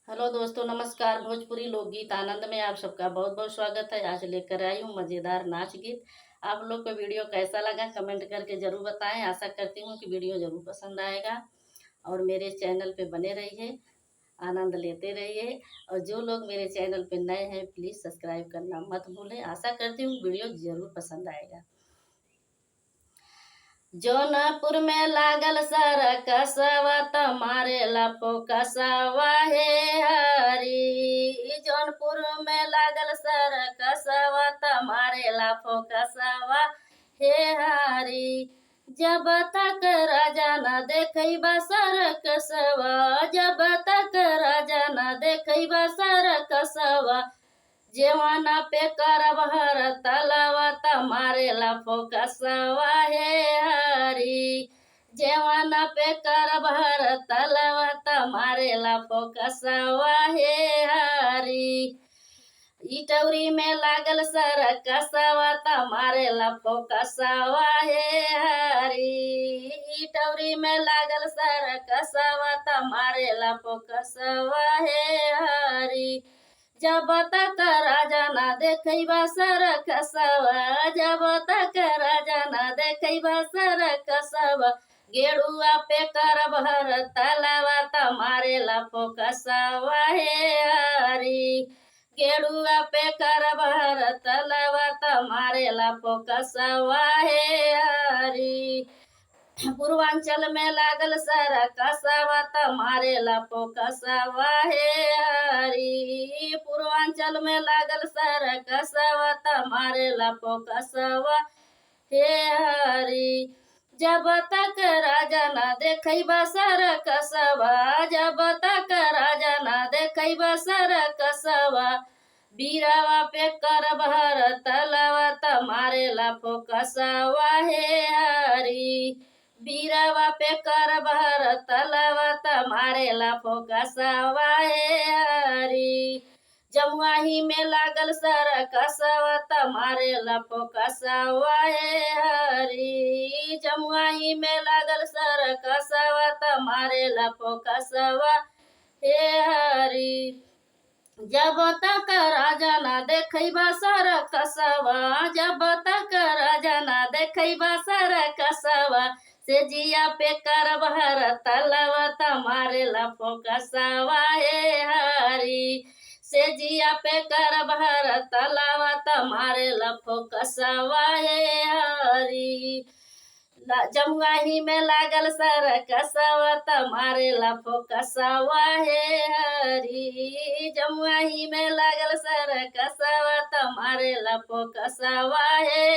Hello दोस्तों, नमस्कार। भोजपुरी लोकगीत आनंद में आप सबका बहुत बहुत स्वागत है। आज लेकर आई हूँ मज़ेदार नाच गीत। आप लोग को वीडियो कैसा लगा कमेंट करके ज़रूर बताएं। आशा करती हूँ कि वीडियो ज़रूर पसंद आएगा और मेरे चैनल पे बने रहिए, आनंद लेते रहिए। और जो लोग मेरे चैनल पे नए हैं प्लीज़ सब्सक्राइब करना मत भूलें। आशा करती हूँ वीडियो ज़रूर पसंद आएगा। जौनपुर में लागल सरकसवा मारे लपो कसवा हे हरी। जौनपुर में लागल सरकसवा मारे लपो कसवा हे हरी। जब तक राजा न देखैबा सरकसवा, जब तक राजा न देखैबा सरकसवा, जेवाना पे करब हर तलवा मारे लफो कसवा हे हरी। जेवाना पे करब हर तलवा मारे लफो कसवा हे हरी। इटौरी में लागल सरकसवा मारे लफो कसवा हे हरी। इटौरी में लागल सरकसवा मारे लफो कसवा हे हरी। जब तक राजा ना देखैबा सरकसवा, जब तक राजा ना देखैबा सरकसवा, गेरुआ पे करब हर तलवा मारे लफो कसवा हे हरी। गेरुआ पे करब हर तलवा मारे लफो कसवा हे हरी। पूर्वांचल में लागल सरकसवा मारे लफो कसवा हे हरी। पूर्वांचल में लागल सरकसवा मारे लफो कसवा हे हरी। जब तक राजा ना देखैबा सरकसवा, जब तक राजा ना देखैबा सरकसवा, बीरावा पे करब हर तलवा मारे लफो कसवा हे हरी। बीरावा पे करब हर तलवा मारे लफो कसवा हे हरी। जमुआही में लागल सरकसवा मारे लफो कसवा हे हरी। जमुआही में लागल सरकसवा मारे लफो कसवा हे हरी। जब तक राजा ना देखैबा सरकसवा, जब तक राजा ना देखैबा सरकसवा, से जिया पे करब हर तलवा मारे लफो कसवा हे हरी। से जिया पे करब हर तलवा मारे लफो कसवा हे हरी। जमुआही में लागल सरकसवा मारे लफो कसवा हे हरी। जमुआही में लागल सरकसवा मारे लफो कसवा हे